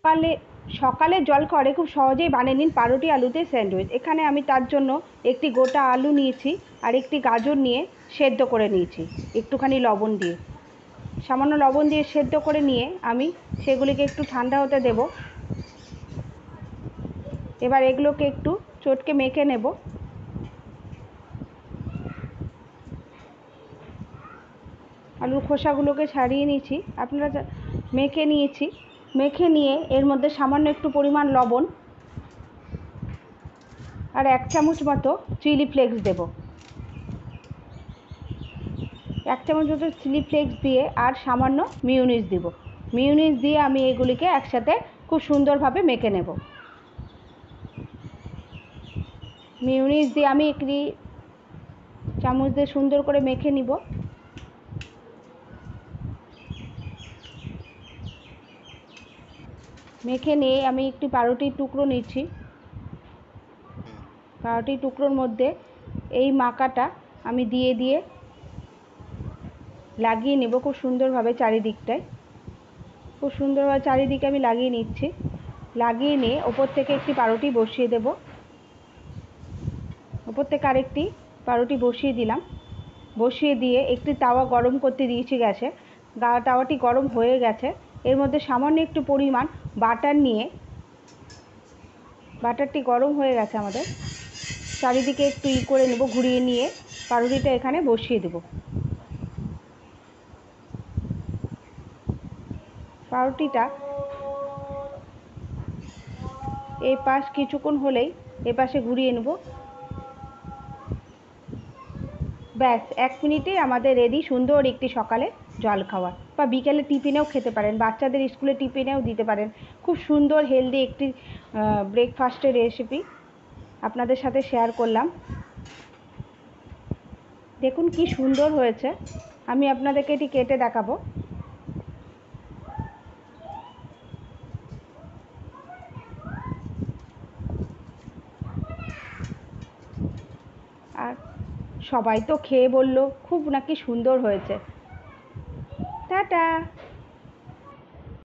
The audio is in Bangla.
সকালে সকালের জলখাবারে খুব সহজেই বানিয়ে নিন পাউরুটি আলুতে স্যান্ডউইচ। এখানে আমি তার জন্য একটি গোটা আলু নিয়েছি আর একটি গাজর নিয়ে সেদ্ধ করে নিয়েছি একটুখানি লবণ দিয়ে। সামান্য লবণ দিয়ে সেদ্ধ করে নিয়ে আমি সেগুলিকে একটু ঠান্ডা হতে দেব। এবার এগুলোকে একটু চটকে মেখে নেব। আলুর খোসাগুলোকে ছাড়িয়ে নিয়েছি, আপনারা মেখে নিয়েছি। মেখে নিয়ে এর মধ্যে সামান্য একটু পরিমাণ লবণ আর 1 চামচ মতো চিলি ফ্লেক্স দেব। 1 চামচ মতো চিলি ফ্লেক্স দিয়ে আর সামান্য মিউনিস দিব। মিউনিস দিয়ে আমি এগুলিকে একসাথে খুব সুন্দরভাবে মেখে নেব। মিউনিস দিয়ে আমি একটি চামচ দিয়ে সুন্দর করে মেখে নিব। মেখে নিয়ে আমি একটি পাউরুটির টুকরো নিচ্ছি। পাউরুটির টুকরোর মধ্যে এই মাখাটা আমি দিয়ে দিয়ে লাগিয়ে নেব খুব সুন্দরভাবে চারিদিকটায়। খুব সুন্দরভাবে চারিদিকে আমি লাগিয়ে নিচ্ছি। লাগিয়ে নিয়ে ওপর থেকে একটি পাউরুটি বসিয়ে দেব। ওপর থেকে আরেকটি পাউরুটি বসিয়ে দিলাম। বসিয়ে দিয়ে একটি তাওয়া গরম করতে দিয়েছি গ্যাসে। তাওয়াটি গরম হয়ে গেছে। এর মধ্যে সামান্য একটু পরিমাণ বাটার নিয়ে, বাটারটি গরম হয়ে গেছে আমাদের, চারিদিকে একটু করে নেব, ঘুরিয়ে নিয়ে পাউরুটিটা এখানে বসিয়ে দেব। পাউরুটিটা এই পাশ কিছুক্ষণ হলেই এ পাশে ঘুরিয়ে নেব। ব্যাস 1 মিনিটেই আমাদের রেডি সুন্দর একটি সকালে জলখাবার, বা বিকেলে টিফিনেও খেতে পারেন, বাচ্চাদের স্কুলে টিফিনেও দিতে পারেন। খুব সুন্দর হেলদি একটি ব্রেকফাস্টের রেসিপি আপনাদের সাথে শেয়ার করলাম। দেখুন কি সুন্দর হয়েছে। আমি আপনাদেরকে এটি কেটে দেখাবো। আর সবাই তো খেয়ে বলল খুব নাকি সুন্দর হয়েছে। টাটা।